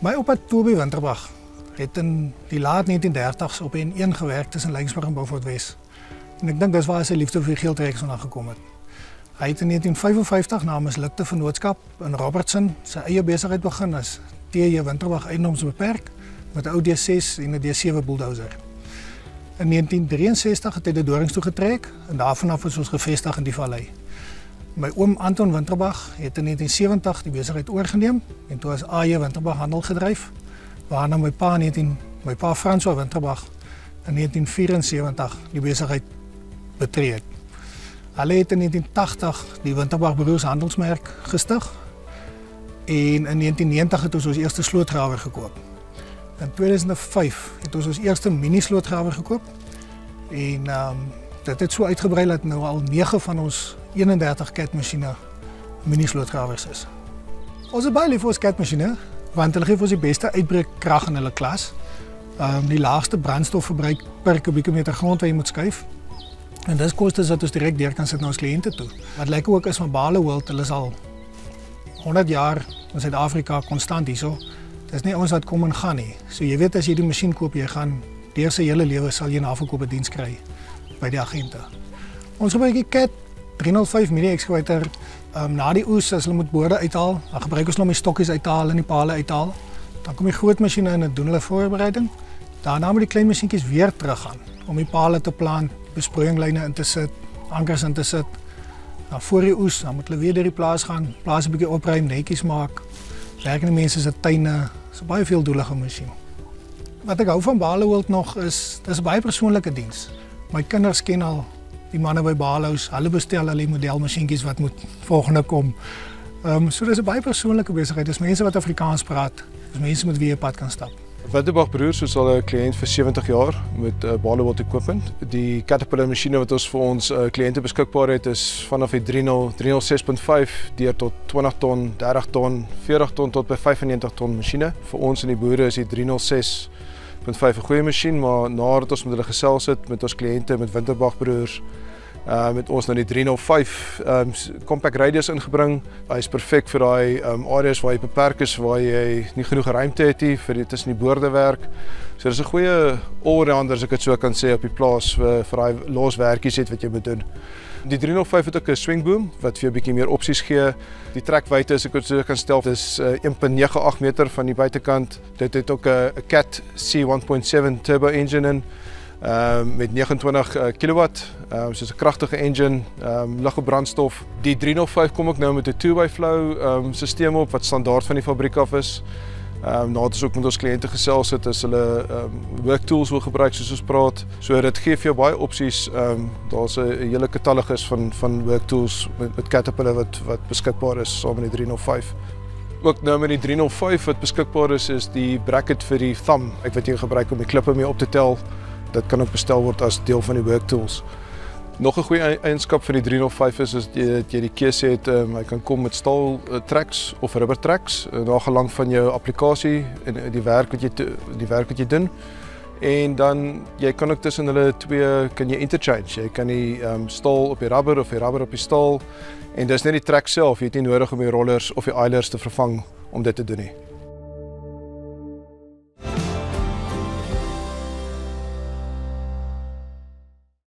My oupa Toby Winterbag het in die laat 1930s op N1 gewerk tussen Laingsburg en Beaufort Wes. En ek dink dis waar sy liefde vir geeltrekkers vandaan gekom het. Hy het in 1955 na 'n mislukte vennootskap in Robertson sy eie besigheid begin as T.J. Winterbag Eiendoms Beperk met 'n ou D6 en 'n D7 bulldozer. In 1963 het hy die Dorings toe getrek en daarvan af is ons gevestig in die vallei. My oom Anton Winterbag het in 1970 die besigheid oorgeneem en toe as A.J. Winterbag handel gedryf, waarna my pa François Winterbag in 1974 die besigheid betree het. Hulle het in 1980 die Winterbag Broers handelsmerk gestig en in 1990 het ons eerste slootgrawer gekoop. In 2005 het ons eerste mini-slootgrawer gekoop en dit het so uitgebrei dat nou al 9 van ons 31 CAT-masjiene mini-slootgrawers is. Ons is baie lief vir ons CAT-masjiene, want hulle gee ons die beste uitbreekkrag in hulle klas, die laagste brandstofverbruik per kubieke meter grond wat jy moet skuif. En dis kostes wat ons direk deur kan sit na ons kliënte toe. Wat lekker ook is van Baleworld, hulle is al 100 jaar in Suid-Afrika konstant hierso. Dis nie ons wat kom en gaan nie. So jy weet as jy die masjien koop, jy gaan deur sy hele lewe sal jy 'n afgekoopte diens kry by die agente. Ons gebruik die CAT 305 mini excavator na die oes as hulle moet boorde uithaal. Dan gebruik ons nog die stokkies uithaal en die pale uithaal. Dan kom die groot masjiene in en doen hulle voorbereiding. Daarna moet die klein masjienkies weer teruggaan om die pale te plant, besproeiinglyne in te sit, ankers in te sit. Dan voor die oes, dan moet hulle weer deur die plaas gaan, plaas 'n bietjie opruim, netjies maak. Werkende mense se tuine, so baie veeldoelige masjien. Wat ek hou van Baleworld nog is, dis 'n baie persoonlike diens. My kinders ken al die manne by Balehouse, hulle bestel hulle modelmasjienkies wat moet volgende kom. So dis 'n baie persoonlike besigheid. Dis mense wat Afrikaans praat, dis mense met wie jy pad kan stap. Winterbag Broers is al 'n kliënt vir 70 jaar met Baleworld equipment. Die Caterpillar masjiene wat ons vir ons kliënte beskikbaar het is vanaf die 306.5 deur tot 20 ton, 30 ton, 40 ton tot by 95 ton masjiene. Vir ons en die boere is die 306.5 'n goeie masjien, maar nadat ons met hulle gesels het met ons kliënte met Winterbag Broers, met ons nou die 305 compact radius ingebring. Hy is perfek vir daai areas waar jy beperk is, waar jy nie genoeg ruimte het nie vir tussen die boorde werk. So dis 'n goeie all-rounder as ek dit so kan sê op die plaas vir daai los werkies het wat jy moet doen. Die 305 het ook 'n swingboom wat vir jou 'n bietjie meer opsies gee. Die trekwyte as ek dit so kan stel, dis 1.98 meter van die buitekant. Dit het ook 'n CAT C1.7 turbo engine in. Met 29 kW, soos 'n kragtige engine, ligte brandstof. Die 305 kom ook nou met 'n 2x-flow stelsel op wat standaard van die fabriek af is. Nadat ons ook met ons kliënte gesels het, as hulle work tools wil gebruik soos ons praat. So dit gee vir jou baie opsies. Daar's 'n hele katalogus van work tools met Caterpillar wat beskikbaar is saam met die 305. Ook nou met die 305 wat beskikbaar is die bracket vir die thumb. Wat jy gebruik om die klippe mee op te tel. Dit kan ook bestel word as deel van die work tools. Nog 'n goeie eienskap van die 305 is dat jy die keuse het, hy kan kom met staal tracks of rubber tracks, nagelang van jou applikasie en die werk wat jy doen. En dan jy kan ook tussen hulle twee kan jy interchange. Jy kan die staal op die rubber of die rubber op die staal. En dis net die track self, jy het nie nodig om die rollers of die eilers te vervang om dit te doen nie.